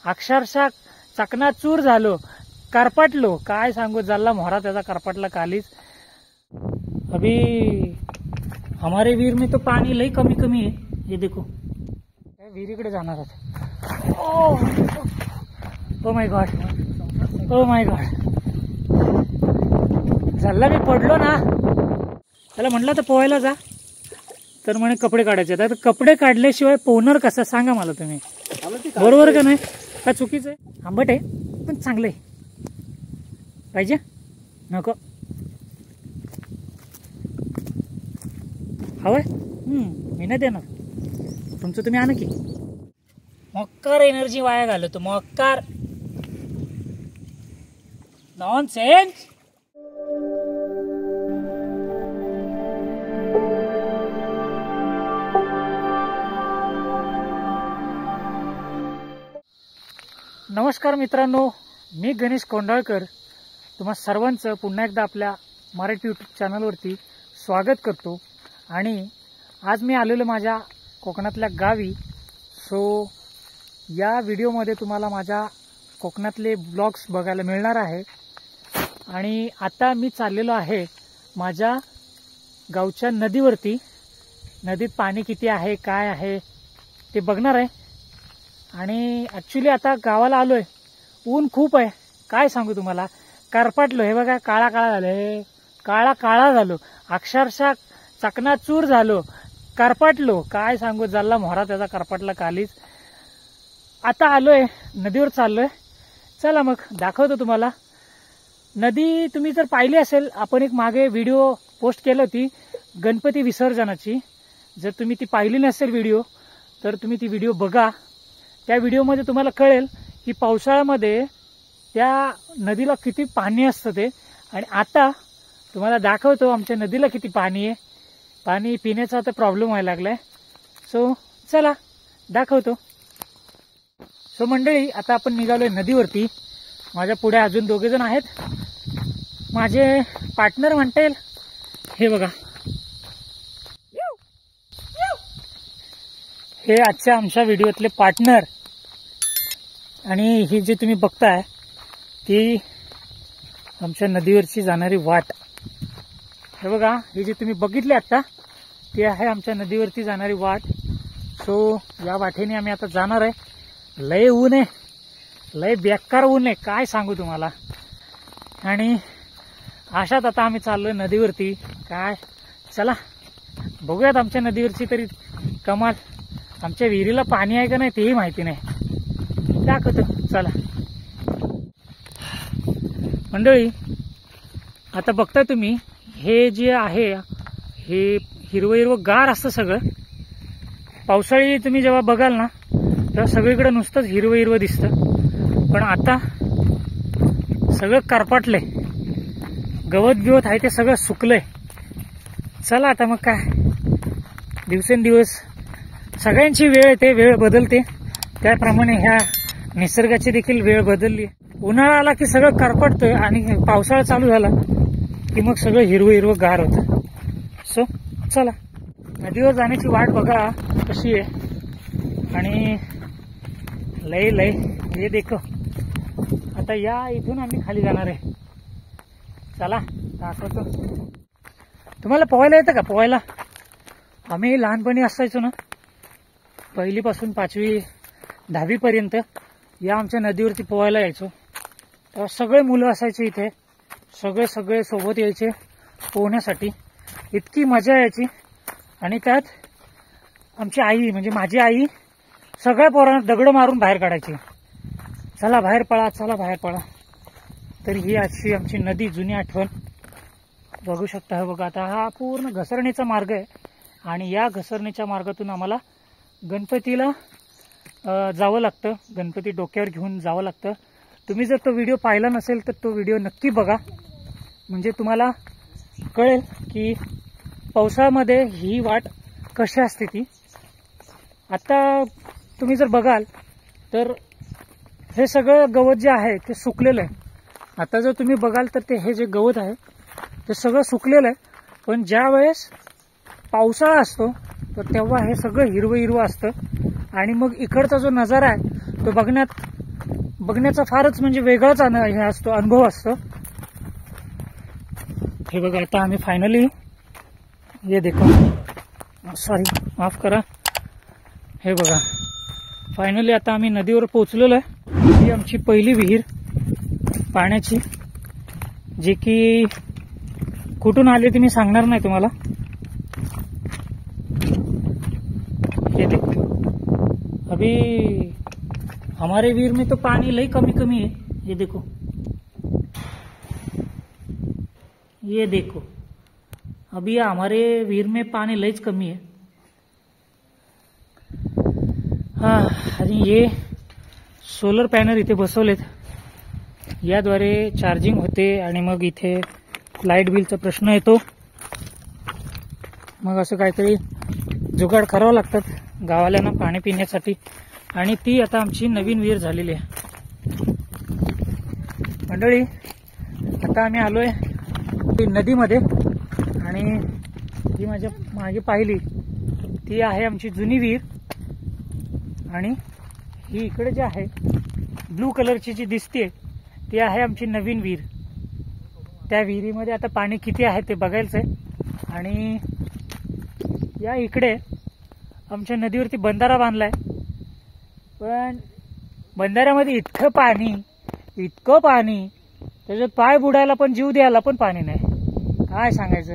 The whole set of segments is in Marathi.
अक्षरशः चकनाचूर झालो, करपटलो, काय सांगू, जल्ला मोहरा त्याचा करपटला कालीच। अभी हमारे वीर में तो पानी लई कमी कमी है, ये देखो विहिरीकडे जाणार आहे। Oh my God, oh my God, झाला मी पडलो ना। त्याला म्हटलं तर पोहायला जा, तर म्हणे कपडे काढायचे। तर कपडे काढल्याशिवाय पोहणार कसं सांगा मला तुम्ही, बरोबर का नाही? का चुकीचं आहे? आंबट आहे पण चांगलं आहे, पाहिजे नको हवंय? मी नाही देणार, तुमचं तुम्ही आणा की। मक्कार एनर्जी वाया घालवतो, मक्कार नॉनसेन्स। नमस्कार मित्रांनो, मी गणेश कोंडाळकर तुम्हा सर्वांचं पुन्हा एकदा आपल्या मराठी यूट्यूब चॅनलवरती स्वागत करतो। आणि आज मी आलेलो माझ्या कोकणातल्या गावी। सो या व्हिडिओमध्ये तुम्हाला माझ्या कोकणातले ब्लॉग्स बघायला मिळणार आहे। आणि आता मी चाललेलो आहे माझ्या गावच्या नदीवरती। नदीत पाणी किती आहे काय आहे ते बघणार आहे। आणि ॲक्च्युली आता गावाला आलोय, ऊन खूप आहे, काय सांगू तुम्हाला, करपटलो। हे बघा काळा काळा झालं, हे काळा काळा झालो, अक्षरशः चकनाचूर झालो, करपटलो, काय सांगू, जल्ला मोहरा त्याचा करपटला कालीच। आता आलोय नदीवर चाललोय, चला मग दाखवतो तुम्हाला नदी। तुम्ही जर पाहिली असेल, आपण एक मागे व्हिडिओ पोस्ट केली होती गणपती विसर्जनाची। जर तुम्ही ती पाहिली नसेल व्हिडिओ, तर तुम्ही ती व्हिडिओ बघा। त्या व्हिडिओमध्ये तुम्हाला कळेल की पावसाळ्यामध्ये त्या नदीला किती पाणी असतं ते। आणि आता तुम्हाला दाखवतो आमच्या नदीला किती पाणी आहे। पाणी पिण्याचा आता प्रॉब्लेम व्हायला लागलाय। सो चला दाखवतो। सो मंडळी, आता आपण निघालोय नदीवरती। माझ्या पुढे अजून दोघे जण आहेत, माझे पार्टनर म्हणता येईल। हे बघा, हे आजच्या आमच्या व्हिडिओतले पार्टनर। आणि ही जी तुम्ही बघताय ती आमच्या नदीवरची जाणारी वाट। हे बघा, ही जी तुम्ही बघितली आता ती आहे आमच्या नदीवरती जाणारी वाट। सो या वाटेने आम्ही आता जाणार आहे। लय ऊन आहे, लय बेकार ऊन आहे, काय सांगू तुम्हाला। आणि अशात आता आम्ही चाललोय नदीवरती। काय चला बघूयात आमच्या नदीवरची तरी कमाल। आमच्या विहिरीला पाणी आहे का नाही तेही माहिती नाही, दाखवतो चला। मंडळी, आता बघताय तुम्ही, हे जे आहे हे हिरवं हिरवं गार असतं सगळं। पावसाळी तुम्ही जेव्हा बघाल ना तेव्हा सगळीकडे नुसतंच हिरवं हिरवं दिसतं, पण आता सगळं करपटलंय, गवत बिवत आहे ते सगळं सुकलंय। चला आता मग काय, दिवसेंदिवस सगळ्यांची वेळ येते, वेळ बदलते, त्याप्रमाणे ह्या निसर्गाची देखील वेळ बदलली। उन्हाळा आला की सगळं करपटतं आणि पावसाळा चालू झाला की मग सगळं हिरवं हिरवं गार होतं। सो चला, नदीवर जाण्याची वाट बघा कशी आहे। आणि लय लय हे देखो, आता या इथून आम्ही खाली जाणार आहे। चला दाखवतो तुम्हाला। पोहायला येतं का? पोहायला आम्ही लहानपणी असायचो ना, पहिलीपासून 5वी 10वी पर्यंत या आमच्या नदीवरती पोहायला यायचो। तेव्हा सगळे मुलं असायचे इथे, सगळे सगळे सोबत यायचे पोहण्यासाठी, इतकी मजा यायची। आणि त्यात आमची आई म्हणजे माझी आई सगळ्या पोरांना दगड मारून बाहेर काढायची, चला बाहेर पळा, चला बाहेर पळा। तर ही अशी आमची नदी, जुनी आठवण बघू शकता। हे बघा, आता हा पूर्ण घसरणीचा मार्ग आहे आणि या घसरणीच्या मार्गातून आम्हाला गणपतीला जावं लागतं, गणपती डोक्यावर घेऊन जावं लागतं। तुम्ही जर तो व्हिडिओ पाहिला नसेल तर तो व्हिडिओ नक्की बघा, म्हणजे तुम्हाला कळेल की पावसाळ्यामध्ये ही वाट कशी असते ती। आता तुम्ही जर बघाल तर हे सगळं गवत जे आहे ते सुकलेलं आहे। आता जर तुम्ही बघाल तर ते हे जे गवत आहे ते सगळं सुकलेलं आहे, पण ज्या वेळेस पावसाळा असतो तर तेव्हा हे सगळं हिरवं हिरवं असतं। आणि मग इकडचा जो नजारा आहे तो बघण्यात बघण्याचा फारच म्हणजे वेगळाच हे असतो, अनुभव असतो. हे बघा आता आम्ही फायनली, ये देखो, सॉरी माफ करा, हे बघा फायनली आता आम्ही नदीवर पोहोचलेलो आहे. ही आमची पहिली विहीर पाण्याची, जे की कुठून आले ते मी सांगणार नाही तुम्हाला. ये देखो, अभी हमारे वीर में तो पानी लई कमी कमी है. ये देखो, ये देखो, अभी हमारे वीर में पानी लईच कमी है. हा, आणि हे सोलर पॅनल इथे बसवलेत, याद्वारे चार्जिंग होते आणि मग इथे लाईट बिलचा प्रश्न येतो. मग असं काहीतरी जुगाड करावं लागतात गावाल्यांना पाणी पिण्यासाठी. आणि ती आता आमची नवीन विहीर झालेली आहे. मंडळी, आता आम्ही आलोय नदीमध्ये, आणि ही माझ्या मागे पाहिली ती आहे आमची जुनी विहीर, आणि ही इकडे जी आहे ब्लू कलरची जी दिसते ती आहे आमची नवीन विहीर. त्या विहिरीमध्ये आता पाणी किती आहे ते बघायचंय. आणि या इकडे आमच्या नदीवरती बंधारा बांधलाय, पण बंधाऱ्यामध्ये इतकं पाणी, त्याच्यात पाय बुडायला पण जीव द्यायला पण पाणी नाही. काय सांगायचं,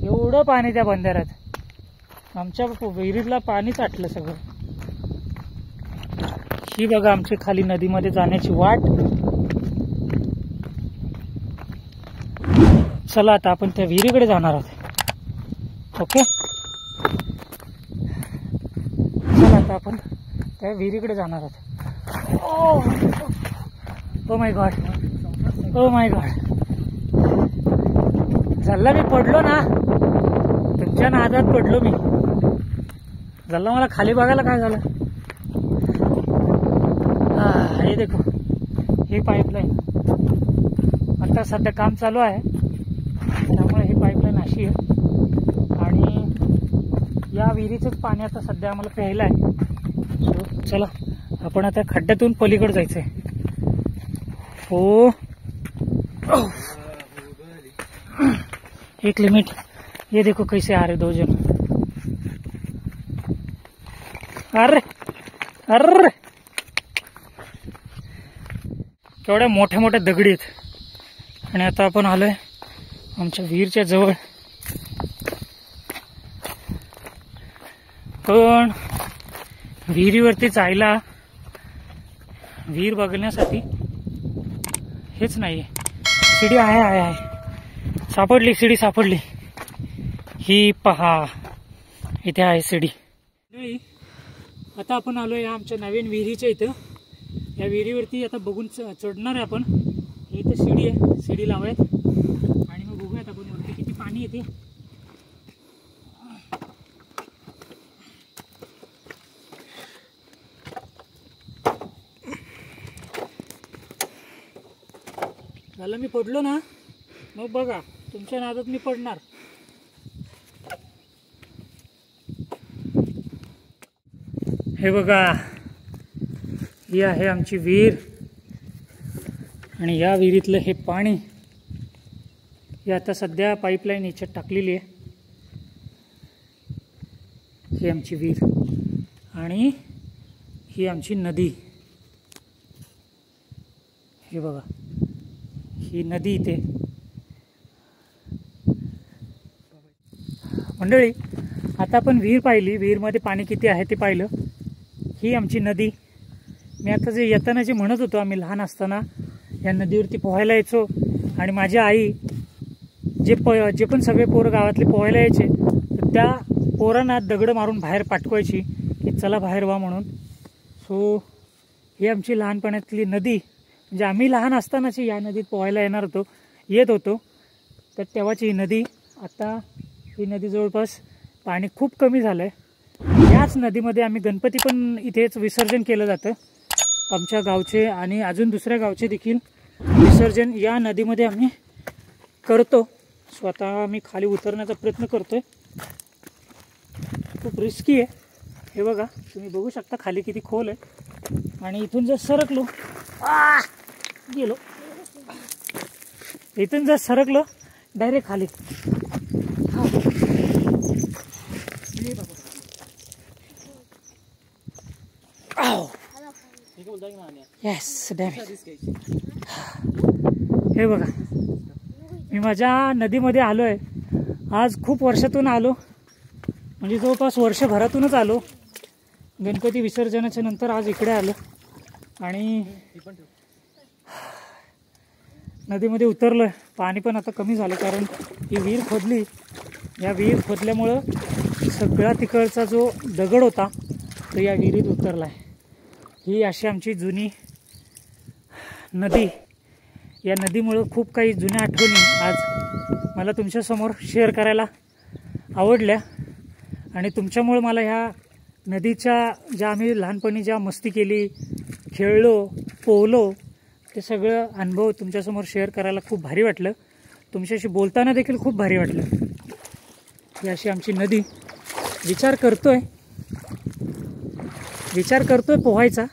एवढं पाणी त्या बंधाऱ्यात. आमच्या विहिरीतला पाणीच आटलं सगळं. ही बघा आमची खाली नदीमध्ये जाण्याची वाट. चला आता आपण त्या विहिरीकडे जाणार आहोत. ओके, चला आता आपण त्या विहिरीकडे जाणार आहोत. Oh my God, oh my God, झाला मी पडलो ना, तुमच्या नादात पडलो मी. झाला मला खाली बघायला काय झालं. हे देखो, ही पाईपलाईन आता सध्या काम चालू आहे, त्यामुळे ही पाईपलाईन अशी आहे. आणि या विहिरीचंच पाणी आता सध्या आम्हाला प्यायला आहे. सो चला आपण आता खड्ड्यातून पलीकडे जायचंय. हो, एक लिमिट. ये देखो कैसे आ रहे दो जन. अरे अरे, केवढ्या मोठ्या मोठ्या दगडी आहेत. आणि आता आपण आलोय आमच्या विहीरच्या जवळ. पण विहिरीवरती जायला, विहीर बघण्यासाठी हेच नाहीये. शिडी आहे, सापडली शिडी, सापडली. ही पहा, इथे आहे शिडी. आता आपण आलोय आमच्या नवीन विहिरीच्या इथं. या विहिरीवरती आता बघून चढणार आहे आपण. इथे शिडी आहे, शिडी लावायत आणि मग बघूयात आपण वरती किती पाणी येते. झालं मी पडलो ना, मग बघा तुमच्या नादात मी पडणार. हे बघा, ही आहे आमची विहीर. आणि या विहिरीतलं हे पाणी, हे आता सध्या पाईपलाईन याच्यात टाकलेली आहे. ही आमची विहीर आणि ही आमची नदी. हे बघा, ही नदी इथे. मंडळी, आता आपण विहीर पाहिली, विहीरमध्ये पाणी किती आहे ते पाहिलं. ही आमची नदी. मी आता जे येताना जे म्हणत होतो, आम्ही लहान असताना या नदीवरती पोहायला यायचो. आणि माझी आई जे पण सगळे पोरं गावातले पोहायला यायचे, तर त्या पोरांना दगड मारून बाहेर पाठवायची की चला बाहेर व्हा म्हणून. सो ही आमची लहानपणातली नदी. म्हणजे आम्ही लहान असतानाची या नदीत पोहायला येत होतो. तर तेव्हाची ही नदी. आता ही नदी जवळपास पाणी खूप कमी झालं आहे. याच नदीमध्ये आम्ही गणपती पण इथेच विसर्जन केलं जातं. आमच्या गावचे आणि अजून दुसऱ्या गावचे देखील विसर्जन या नदीमध्ये आम्ही करतो. स्वतः आम्ही खाली उतरण्याचा प्रयत्न करतोय. खूप रिस्की आहे. हे बघा, तुम्ही बघू शकता खाली किती खोल आहे. आणि इथून जर सरकलो गेलो. इथून जर सरकलो डायरेक्ट खाली. येस हे बघा, मी माझ्या नदीमध्ये आलोय. आज खूप वर्षातून आलो, म्हणजे जवळपास वर्षभरातूनच आलो. गणपती विसर्जनाच्या नंतर आज इकडे आलो आणि नदीमध्ये उतरलोय. पाणी पण आता कमी झालं, कारण ही विहीर खोदली. या विहीर खोदल्यामुळं सगळा तिकडचा जो दगड होता तो या विहिरीत उतरला आहे. ही अशी आमची जुनी नदी. या नदीमुळं खूप काही जुन्या आठवणी आज मला तुमच्यासमोर शेअर करायला आवडल्या. आणि तुमच्यामुळं मला ह्या नदीच्या ज्या आम्ही लहानपणी ज्या मस्ती केली, खेळलो, पोहलो, ते सगळं अनुभव तुमच्यासमोर शेअर करायला खूप भारी वाटलं. तुमच्याशी बोलताना देखील खूप भारी वाटलं. ही अशी आमची नदी. विचार करतोय पोहायचा,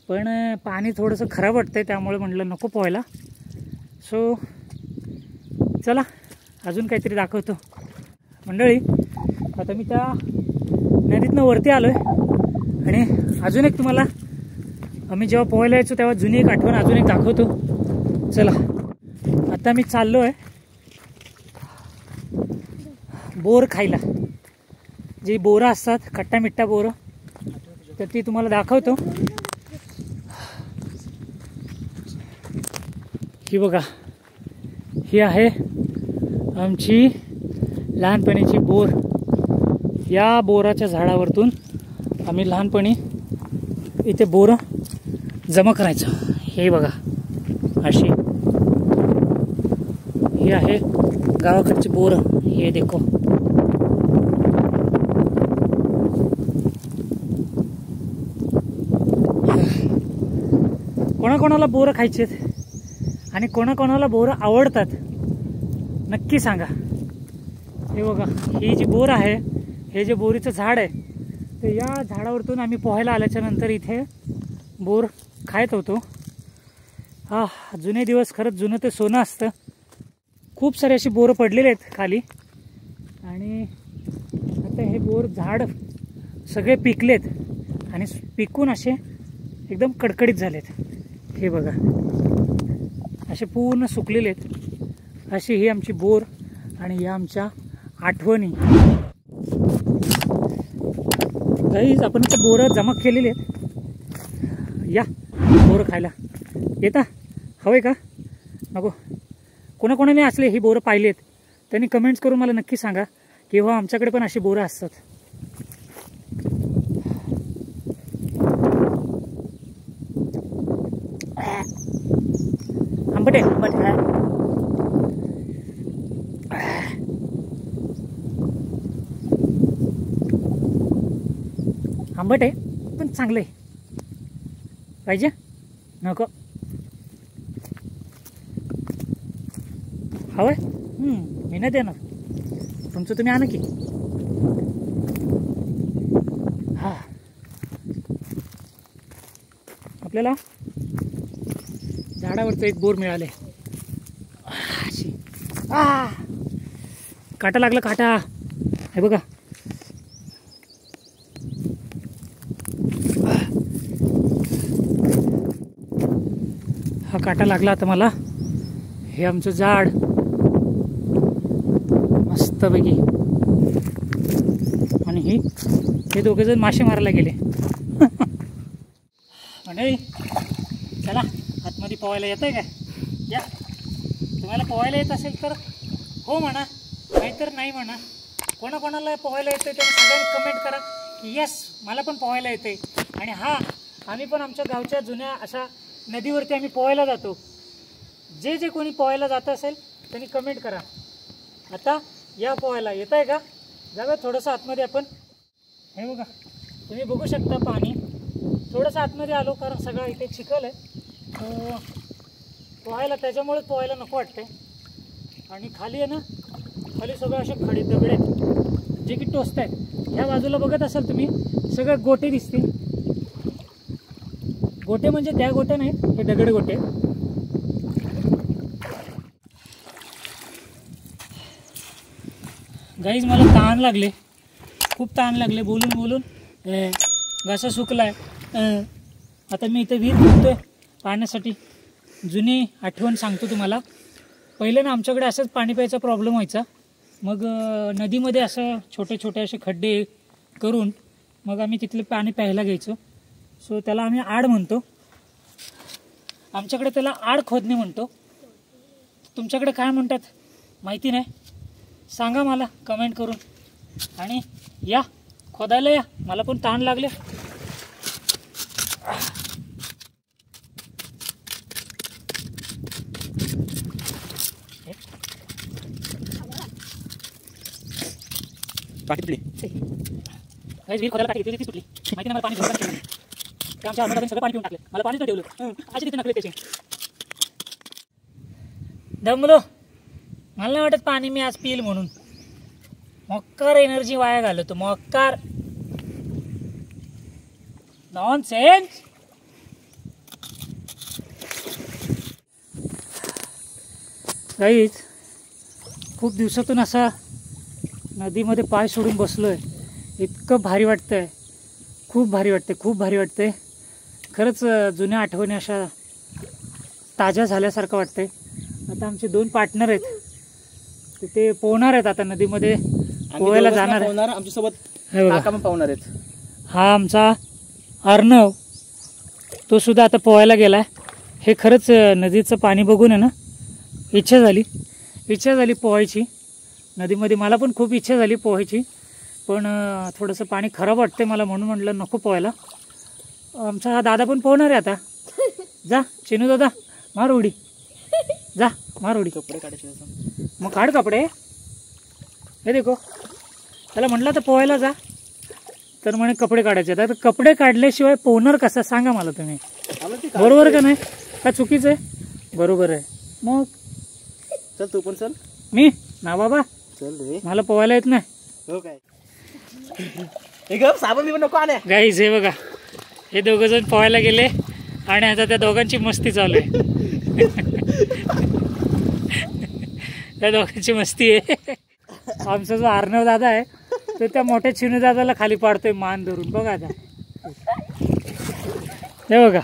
पण पाणी थोडंसं खराब वाटतंय, त्यामुळे म्हटलं नको पोहायला. सो चला अजून काहीतरी दाखवतो. मंडळी, आता मी त्या नदीतनं वरती आलोय आणि अजून एक तुम्हाला आम्ही जेव्हा पोहायला यायचो तेव्हा जुनी एक आठवण अजून एक दाखवतो. चला, आता मी चाललोय बोर खायला. जी बोरं असतात, खट्टा मिठ्ठा बोरं, तर ती तुम्हाला दाखवतो. ही बघा, ही आहे आमची लहानपणीची बोर. या बोराच्या झाडावरतून आम्ही लहानपणी इथे बोरं जमा करायचो. हे बघा, अशी ही आहे गावाकडची बोरं. हे देखो, कोणाकोणाला बोरं खायची आहेत आणि कोणाकोणाला बोरं आवडतात नक्की सांगा. हे बघा, ही जी बोर आहे, हे जे बोरीचं झाड आहे, तर या झाडावरतून आम्ही पोहायला आल्याच्या नंतर इथे बोर खायत होतो. जुने दिवस, खरंच जुनं ते सोनं असतं. खूप सारे अशी बोरं पडलेले आहेत खाली आणि आता हे बोर झाड सगळे पिकलेत आणि पिकून असे एकदम कडकडीत झालेत. हे बघा, असे पूर्ण सुकलेले आहेत. अशी ही आमची बोर आणि या आमच्या आठवणी. गाईज, आपण आता बोरं जमा केलेली आहेत. या बोरं खायला येता? हवंय का? नको? कोणाकोणाने असले ही बोरं पाहिलेत त्यांनी कमेंट्स करून मला नक्की सांगा, किंवा आमच्याकडे पण अशी बोरं असतात. आंबट आहे, आंबट आहे पण चांगलं आहे. पाहिजे? नको? हवंय? मी नाही देणार. तुमचं तुम्ही आणा की. हा, आपल्याला झाडावरचं एक बोर मिळाले. काटा लागला, काटा. हे बघा, हा काटा लागला आता मला. हे आमचं झाड मस्तपैकी. आणि हे दोघे जण मासे मारायला गेले. म्हणजे चला आतमध्ये पोहायला येत आहे का? या, तुम्हाला पोहायला येत असेल तर हो म्हणा, नाहीतर नाही म्हणा. कोणाकोणाला पोहायला येते त्याने सगळ्यांनी कमेंट करा की येस, मला पण पोहायला येते. आणि हा, आम्ही पण आमच्या गावच्या जुन्या अशा नदीवरती आम्ही पोहायला जातो. जे जे कोणी पोहायला जात असेल त्यांनी कमेंट करा. आता या पोहायला येत आहे का? जाऊया थोडंसं आतमध्ये आपण. हे बघा, तुम्ही बघू शकता पाणी. थोडंसं आतमध्ये आलो कारण सगळं इथे चिखल आहे पोहायला, त्याच्यामुळेच पोहायला नको वाटते. आणि खाली आहे ना, खाली सगळं असे खडे दगड आहेत जे की टोचत आहेत. ह्या बाजूला बघत असाल तुम्ही, सगळं गोटे दिसतील. गोटे म्हणजे त्या गोटे नाहीत, हे दगड गोटे. गाईज मला ताण लागले, खूप ताण लागले बोलून बोलून. घसा सुकलाय. आता मी इथे विहीर फिरतोय पाण्यासाठी. जुनी आठवण सांगतो तुम्हाला. पहिले ना आमच्याकडे असंच पाणी प्यायचा प्रॉब्लेम व्हायचा. मग नदीमध्ये असं छोटे छोटे असे खड्डे करून मग आम्ही तिथले पाणी प्यायला घ्यायचो. सो त्याला आम्ही आड म्हणतो. आमच्याकडे त्याला आड खोदणे म्हणतो. तुमच्याकडे काय म्हणतात माहिती नाही, सांगा मला कमेंट करून. आणि या खोदायला या, मला पण ताण लागले. पाठी तुटली विहीर खोदायला टाकली ती सुटली माहिती नाही. मला पाणी ठेवलं, आमच्या आजोबांनी सगळं पाणी पिऊन टाकलं. मला पाणी तर ठेवलं असे तिथे नकले त्याचे. दमलो, मला नाही वाटत पाणी मी आज पिईल म्हणून. मोक्कार एनर्जी वाया घालवतो, मोक्कार नॉनसेन्स. गाईज खूप दिवसातून असा नदीमध्ये पाय सोडून बसलोय. इतकं भारी वाटतंय, खूप भारी वाटतंय, खूप भारी वाटतंय. खरंच जुन्या आठवणी अशा ताज्या झाल्यासारखं वाटतंय. आता आमचे 2 पार्टनर आहेत, ते पोहणार आहेत आता नदीमध्ये, पोहायला जाणार आहे. आमच्यासोबत काका पण पोहणार आहेत. हा आमचा अर्णव, तो सुद्धा आता पोहायला गेलाय. हे खरंच नदीचं पाणी बघून आहे ना इच्छा झाली पोहायची नदीमध्ये. मला पण खूप इच्छा झाली पोहायची, पण थोडंसं पाणी खराब वाटतंय मला, म्हणून म्हटलं नको पोहायला. आमचा हा दादा पण पोहणार आहे आता. जा चिनू दादा, मार उडी, जा मार उडी. कपडे काढायचे मग काढ कपडे. हे देखो, त्याला म्हटलं तर पोहायला जा, तर म्हणे कपडे काढायचे. आता कपडे काढल्याशिवाय पोहणार कसा सांगा मला तुम्ही. बरोबर का नाही, का चुकीचं आहे? बरोबर आहे. मग चल तू पण चल. मी ना बाबा, चल रे, मला पोहायला येत नाही. हो काय? हे गप साबण बिबण नको आणे. गाईज हे बघा, हे दोघं जण पोहायला गेले आणि आता त्या दोघांची मस्ती चालू आहे. त्या दोघांची मस्ती आहे. आमचा जो अर्णव दादा आहे तो त्या मोठ्या चिनू दादाला खाली पाडतोय मान धरून. बघा आता, हे बघा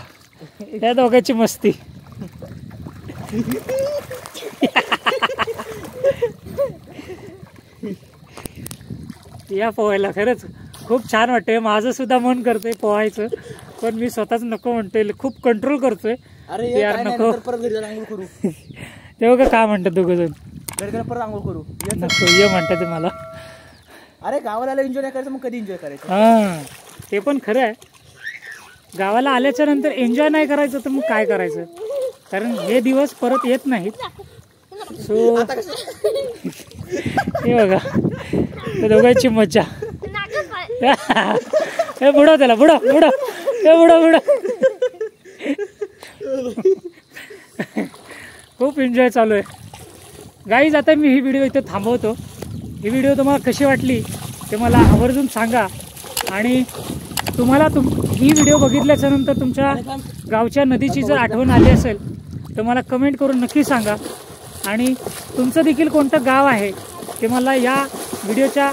त्या दोघांची मस्ती. या पोहायला खरंच खूप छान वाटतंय. माझं सुद्धा मन करतंय पोहायचं, पण मी स्वतःच नको म्हणतोय, खूप कंट्रोल करतोय. अरे यार नको. परत घरी जाऊन आंघोळ करू. ते बघा काय म्हणतात दोघं जण, घरी जाऊन परत आंघोळ करू. नको ये म्हणतात ते मला. अरे गावाला एन्जॉय नाही करायचं, मग कधी एन्जॉय करायचं? हा ते पण खरं आहे. गावाला आल्याच्या नंतर एन्जॉय नाही करायचं तर मग काय करायचं, कारण हे दिवस परत येत नाहीत. सो हे बघा त्या दोघांची मज्जा. हे बुडव त्याला, बुडव बुडव, हे बुडव बुडव. खूप एन्जॉय चालू आहे गाईज. आता मी ही व्हिडिओ इथे थांबवतो. ही व्हिडिओ तुम्हाला कशी वाटली ते मला आवर्जून सांगा. आणि तुम्हाला ही व्हिडिओ बघितल्याच्या नंतर तुमच्या गावच्या नदीची जर आठवण आली असेल तर मला कमेंट करून नक्की सांगा. आणि तुमचं देखील कोणतं गाव आहे ते मला या व्हिडिओच्या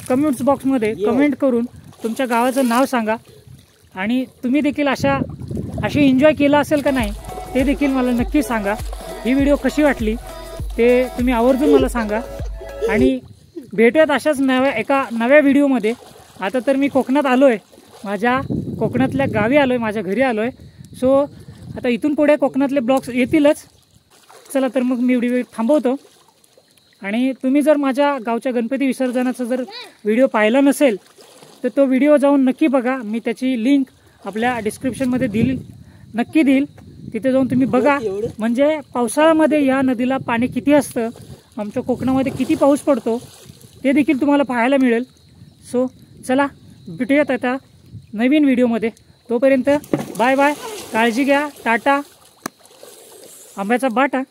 कमेंट्स बॉक्समध्ये कमेंट करून तुमच्या गावाचं नाव सांगा. आणि तुम्ही देखील अशी एन्जॉय केला असेल का नाही ते देखील मला नक्की सांगा. ही व्हिडिओ कशी वाटली ते तुम्ही आवर्जून मला सांगा. आणि भेटूयात अशाच एका नव्या व्हिडिओमध्ये. आता तर मी कोकणात आलो आहे, माझ्या कोकणातल्या गावी आलो आहे, माझ्या घरी आलो आहे. सो आता इथून पुढे कोकणातले ब्लॉग्स येतीलच. चला तर मग मी व्हिडिओ थांबवतो. आणि तुम्ही जर माझ्या गावच्या गणपती विसर्जनाचा जर व्हिडिओ पाहिला नसेल तर तो व्हिडिओ जाऊन नक्की बघा. मी त्याची लिंक आपल्या डिस्क्रिप्शनमध्ये नक्की देईल. तिथे जाऊन तुम्ही बघा. म्हणजे पावसाळ्यामध्ये या नदीला पाणी किती असतं, आमच्या कोकणामध्ये किती पाऊस पडतो ते देखील तुम्हाला पाहायला मिळेल. सो चला भेटूयात आता नवीन व्हिडिओमध्ये. तोपर्यंत बाय बाय, काळजी घ्या, टाटा, आंब्याचा बाटा.